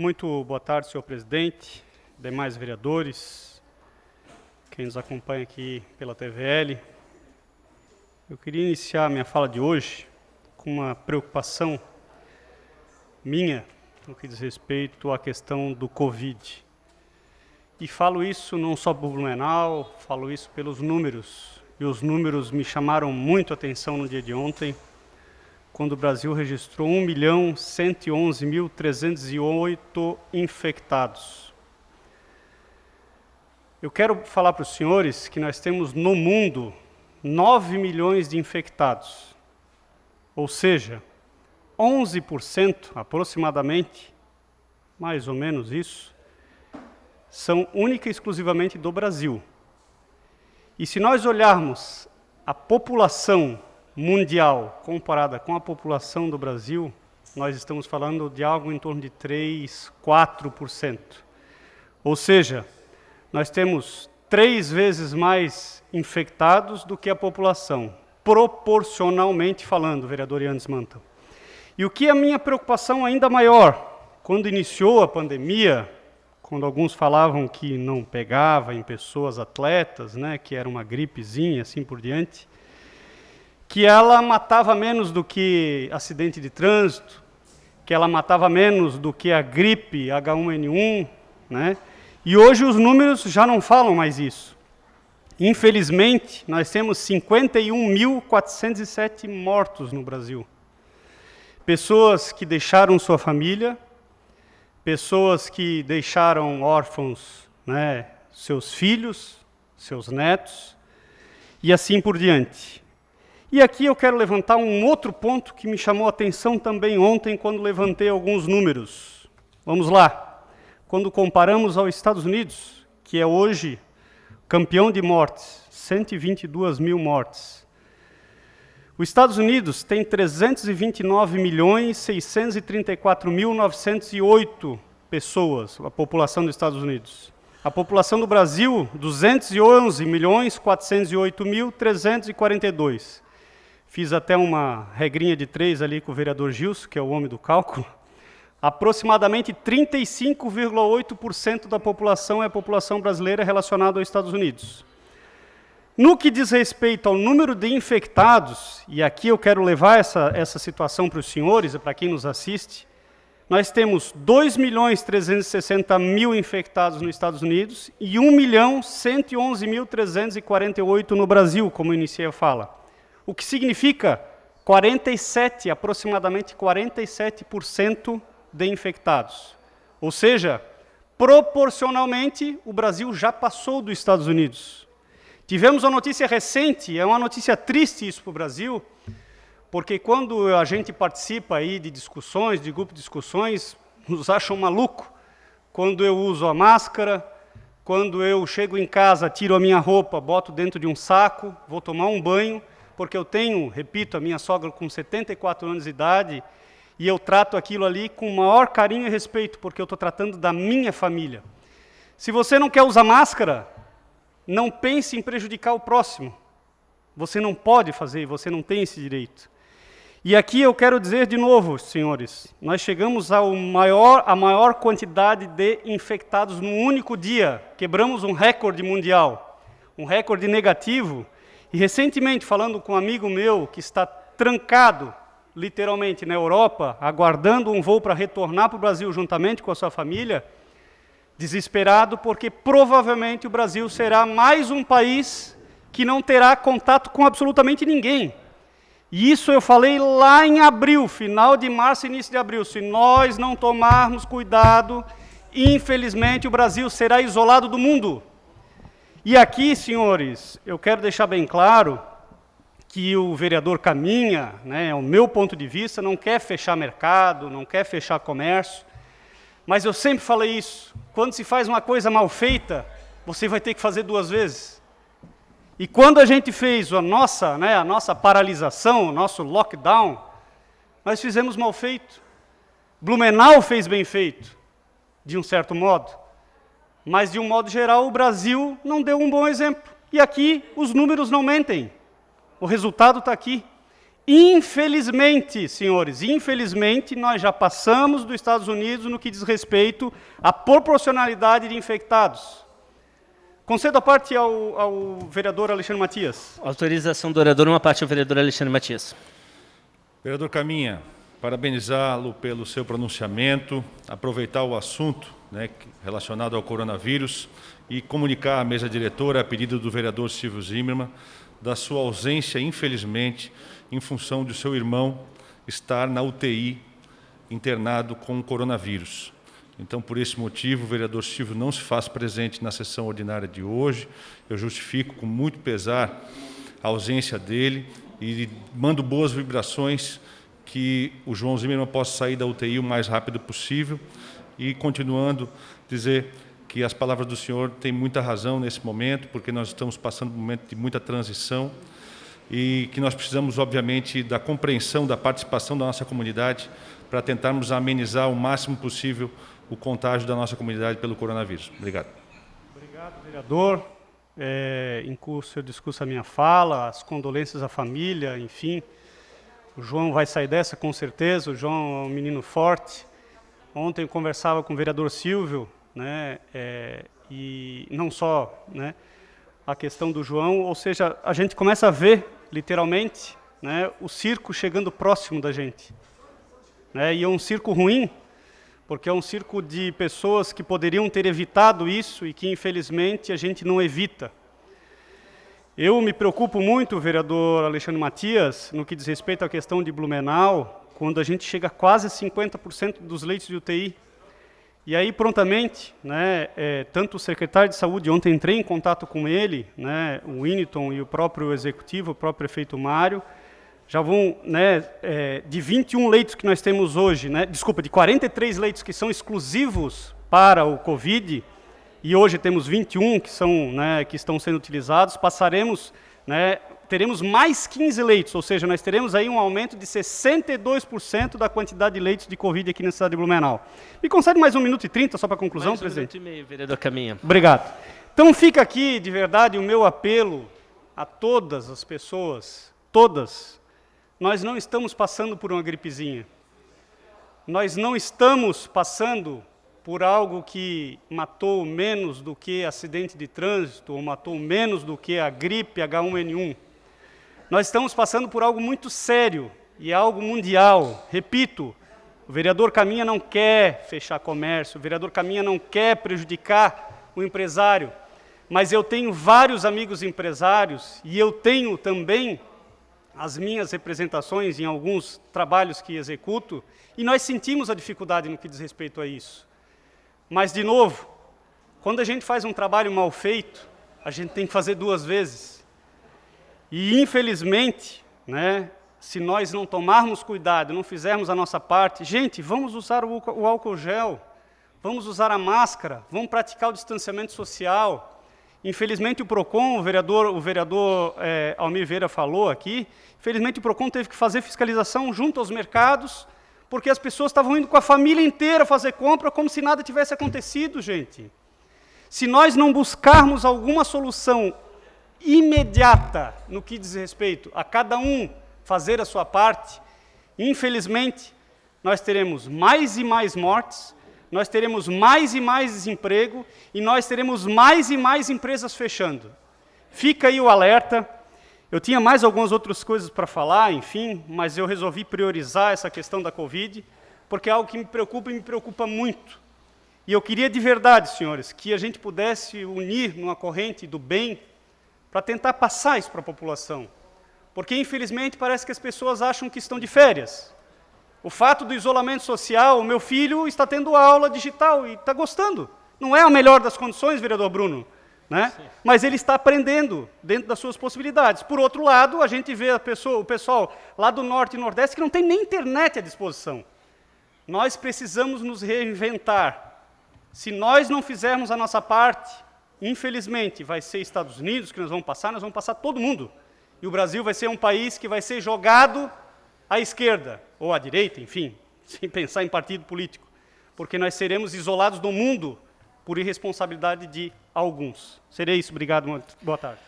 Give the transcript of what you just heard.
Muito boa tarde, senhor presidente, demais vereadores, quem nos acompanha aqui pela TVL. Eu queria iniciar minha fala de hoje com uma preocupação minha no que diz respeito à questão do Covid. E falo isso não só por Blumenau, falo isso pelos números. E os números me chamaram muito a atenção no dia de ontem, quando o Brasil registrou 1.111.308 infectados. Eu quero falar para os senhores que nós temos no mundo 9 milhões de infectados, ou seja, 11% aproximadamente, mais ou menos isso, são única e exclusivamente do Brasil. E se nós olharmos a população mundial comparada com a população do Brasil, nós estamos falando de algo em torno de 3, 4%. Ou seja, nós temos 3 vezes mais infectados do que a população, proporcionalmente falando, vereador Yannis Manta. E o que é a minha preocupação ainda maior, quando iniciou a pandemia, quando alguns falavam que não pegava em pessoas atletas, né, que era uma gripezinha, assim por diante, que ela matava menos do que acidente de trânsito, que ela matava menos do que a gripe H1N1, né? E hoje os números já não falam mais isso. Infelizmente, nós temos 51.407 mortos no Brasil. Pessoas que deixaram sua família, pessoas que deixaram órfãos, né, seus filhos, seus netos, e assim por diante. E aqui eu quero levantar um outro ponto que me chamou a atenção também ontem, quando levantei alguns números. Vamos lá. Quando comparamos aos Estados Unidos, que é hoje campeão de mortes, 122 mil mortes. Os Estados Unidos tem 329.634.908 pessoas, a população dos Estados Unidos. A população do Brasil, 211.408.342. Fiz até uma regrinha de 3 ali com o vereador Gilson, que é o homem do cálculo. Aproximadamente 35,8% da população é a população brasileira relacionada aos Estados Unidos. No que diz respeito ao número de infectados, e aqui eu quero levar essa situação para os senhores e para quem nos assiste, nós temos 2.360.000 infectados nos Estados Unidos e 1.111.348 no Brasil, como iniciei a fala. O que significa aproximadamente 47% de infectados. Ou seja, proporcionalmente, o Brasil já passou dos Estados Unidos. Tivemos uma notícia recente, é uma notícia triste isso para o Brasil, porque quando a gente participa aí de discussões, de grupo de discussões, nos acham maluco. Quando eu uso a máscara, quando eu chego em casa, tiro a minha roupa, boto dentro de um saco, vou tomar um banho, porque eu tenho, repito, a minha sogra com 74 anos de idade, e eu trato aquilo ali com o maior carinho e respeito, porque eu estou tratando da minha família. Se você não quer usar máscara, não pense em prejudicar o próximo. Você não pode fazer, você não tem esse direito. E aqui eu quero dizer de novo, senhores, nós chegamos à maior quantidade de infectados num único dia. Quebramos um recorde mundial, um recorde negativo. E recentemente, falando com um amigo meu que está trancado, literalmente, na Europa, aguardando um voo para retornar para o Brasil juntamente com a sua família, desesperado porque provavelmente o Brasil será mais um país que não terá contato com absolutamente ninguém. E isso eu falei lá em abril, final de março, início de abril. Se nós não tomarmos cuidado, infelizmente o Brasil será isolado do mundo. E aqui, senhores, eu quero deixar bem claro que o vereador Caminha, né, o meu ponto de vista, não quer fechar mercado, não quer fechar comércio, mas eu sempre falei isso, quando se faz uma coisa mal feita, você vai ter que fazer 2 vezes. E quando a gente fez a nossa paralisação, o nosso lockdown, nós fizemos mal feito. Blumenau fez bem feito, de um certo modo. Mas, de um modo geral, o Brasil não deu um bom exemplo. E aqui, os números não mentem. O resultado está aqui. Infelizmente, senhores, infelizmente, nós já passamos dos Estados Unidos no que diz respeito à proporcionalidade de infectados. Concedo a parte ao vereador Alexandre Matias. Autorização do orador, uma parte ao vereador Alexandre Matias. Vereador Caminha, parabenizá-lo pelo seu pronunciamento, aproveitar o assunto relacionado ao coronavírus e comunicar à mesa diretora, a pedido do vereador Silvio Zimmermann, da sua ausência, infelizmente, em função de seu irmão estar na UTI, internado com coronavírus. Então, por esse motivo, o vereador Silvio não se faz presente na sessão ordinária de hoje. Eu justifico com muito pesar a ausência dele e mando boas vibrações que o João Zimmermann possa sair da UTI o mais rápido possível e, continuando, dizer que as palavras do senhor têm muita razão nesse momento, porque nós estamos passando por um momento de muita transição e que nós precisamos, obviamente, da compreensão, da participação da nossa comunidade para tentarmos amenizar o máximo possível o contágio da nossa comunidade pelo coronavírus. Obrigado. Obrigado, vereador. Incluo seu discurso a minha fala, as condolências à família, enfim. O João vai sair dessa, com certeza. O João é um menino forte. Ontem eu conversava com o vereador Silvio, e não só a questão do João, ou seja, a gente começa a ver, literalmente, o circo chegando próximo da gente. E é um circo ruim, porque é um circo de pessoas que poderiam ter evitado isso e que, infelizmente, a gente não evita. Eu me preocupo muito, vereador Alexandre Matias, no que diz respeito à questão de Blumenau, quando a gente chega a quase 50% dos leitos de UTI. E aí, prontamente, tanto o secretário de saúde, ontem entrei em contato com ele, o Winiton e o próprio executivo, o próprio prefeito Mário, já vão, de 21 leitos que nós temos hoje, de 43 leitos que são exclusivos para o Covid, e hoje temos 21 que estão sendo utilizados, teremos mais 15 leitos, ou seja, nós teremos aí um aumento de 62% da quantidade de leitos de Covid aqui na cidade de Blumenau. Me concede mais 1 minuto e 30, só para a conclusão, presidente? Mais 1 minuto e meio, vereador Caminha. Obrigado. Então fica aqui, de verdade, o meu apelo a todas as pessoas, todas. Nós não estamos passando por uma gripezinha. Nós não estamos passando por algo que matou menos do que acidente de trânsito, ou matou menos do que a gripe H1N1. Nós estamos passando por algo muito sério, e algo mundial. Repito, o vereador Caminha não quer fechar comércio, o vereador Caminha não quer prejudicar o empresário, mas eu tenho vários amigos empresários, e eu tenho também as minhas representações em alguns trabalhos que executo, e nós sentimos a dificuldade no que diz respeito a isso. Mas, de novo, quando a gente faz um trabalho mal feito, a gente tem que fazer 2 vezes. E, infelizmente, se nós não tomarmos cuidado, não fizermos a nossa parte, gente, vamos usar o álcool gel, vamos usar a máscara, vamos praticar o distanciamento social. Infelizmente, o PROCON, o vereador Almir Vieira falou aqui, infelizmente o PROCON teve que fazer fiscalização junto aos mercados, porque as pessoas estavam indo com a família inteira fazer compra como se nada tivesse acontecido, gente. Se nós não buscarmos alguma solução imediata no que diz respeito a cada um fazer a sua parte, infelizmente, nós teremos mais e mais mortes, nós teremos mais e mais desemprego e nós teremos mais e mais empresas fechando. Fica aí o alerta. Eu tinha mais algumas outras coisas para falar, enfim, mas eu resolvi priorizar essa questão da Covid, porque é algo que me preocupa e me preocupa muito. E eu queria de verdade, senhores, que a gente pudesse unir numa corrente do bem para tentar passar isso para a população. Porque, infelizmente, parece que as pessoas acham que estão de férias. O fato do isolamento social, o meu filho está tendo aula digital e está gostando. Não é a melhor das condições, vereador Bruno, mas ele está aprendendo dentro das suas possibilidades. Por outro lado, a gente vê o pessoal lá do Norte e Nordeste que não tem nem internet à disposição. Nós precisamos nos reinventar. Se nós não fizermos a nossa parte, infelizmente, vai ser Estados Unidos que nós vamos passar todo mundo. E o Brasil vai ser um país que vai ser jogado à esquerda, ou à direita, enfim, sem pensar em partido político, porque nós seremos isolados do mundo por irresponsabilidade de alguns. Seria isso. Obrigado, boa tarde.